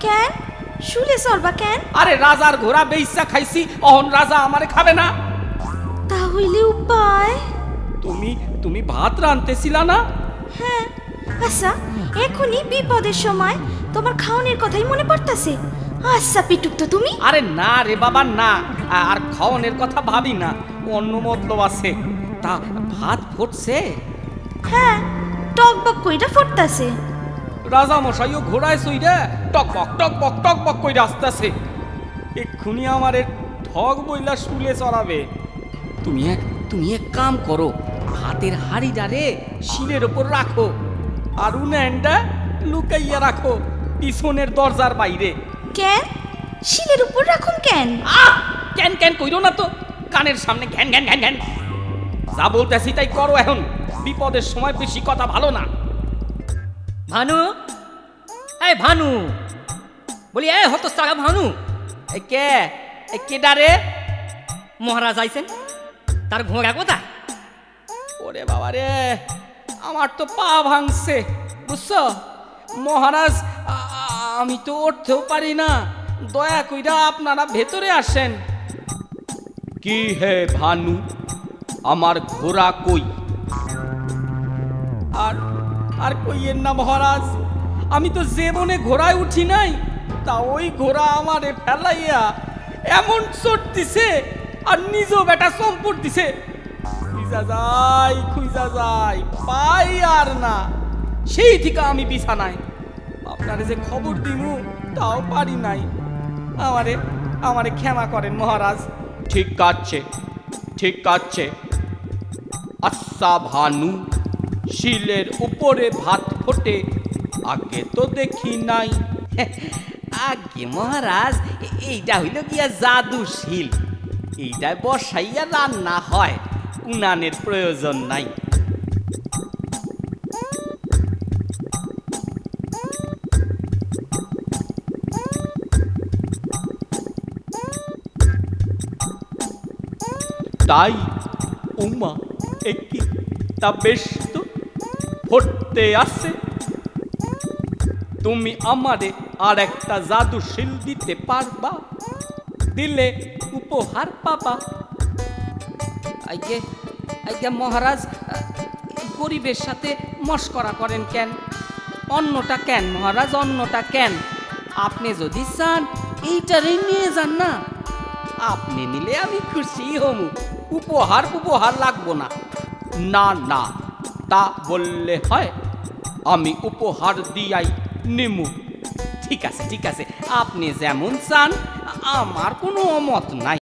কেন শুলে চলবা কেন? আরে রাজার ঘোড়া বেইসা খাইছি, অহন রাজা আমারে খাবে না। তাহলে উপায়? তুমি তুমি ভাত রাঁধতেছিলা না? হ্যাঁ। আচ্ছা, এখনই বিপদের সময় তোমার খাওয়ানোর কথাই মনে পড়তাছে। আচ্ছা পিটুক তো তুমি। আরে না রে বাবা না, আর খাওয়ানোর কথা ভাবি না, অন্য মতলব আছে। তা ভাত ফুটছে? হ্যাঁ, টকবক কইরা ফুটতাছে। রাজা মশাইও ঘোড়ায় চইরা টকবক টকবক টকবক কইরা আসতেছে। এক্ষুনি আমারে ঠক বইলা শুলে চড়াবে। তুমি এক কাম করো, ভাতের হাড়িটারে শিলের ওপর রাখো আর উনানটা লুকাইয়া রাখো পিছনের দরজার বাইরে। কেন শিলের উপর রাখুন কেন? কেন কেন কইরো না তো, কানের সামনে ঘ্যান ঘ্যান ঘ্যান ঘ্যান। যা বলতেছি তাই করো, এখন বিপদের সময় বেশি কথা ভালো না। ভানু, এই ভানু, বলি এই হতস্তারা ভানু। এ কেডা রে? মহারাজ আইছেন, তার ঘোড়া কোথা? ওরে বাবা রে, আমার তো পা ভাঙছে বুঝছো মহারাজ, আমি তো উঠতেও পারি না, দয়া কইরা আপনারা ভেতরে আসেন। কি হে ভানু, আমার ঘোড়া কই? আর আর কইয়েন না মহারাজ, আমি তো জীবনে ঘোড়ায় উঠি নাই, তা ওই ঘোড়া আমারে ফেলাইয়া এমন চোট দিছে আর নিজও বেটা সম্পদ দিছে। খুঁজা যাই পাই আর না, সেই থেকে আমি বিছানায়। আপনারে যে খবর দিমু তাও পারি নাই, আমারে ক্ষমা করেন মহারাজ। ঠিক আছে ঠিক আছে। আচ্ছা ভানু, শিলের উপরে ভাত ফোটে আগে তো দেখি নাই। আগে মহারাজ, এইটা হইল গিয়া জাদু শিল, এইটায় বসাইয়া রান্না হয়, উনানের প্রয়োজন নাই। তাই উমা একই তা বেশ তো ফুটতে আসে। তুমি আমারে আর একটা জাদু শিল দিতে পারবা? দিলে উপহার পাবা। আইগে মহারাজ, গরিবের সাথে মস্করা করেন কেন? অন্যটা কেন মহারাজ, অন্যটা কেন? আপনি যদি চান এইটারই নিয়ে যান না, আপনি নিলে আমি খুশি হমু, উপহার লাগবো না। না না, তা বললে হয়? আমি উপহার দিয়াই নিমু। ঠিক আছে, আপনি যেমন চান, আমার কোনো অমত নাই।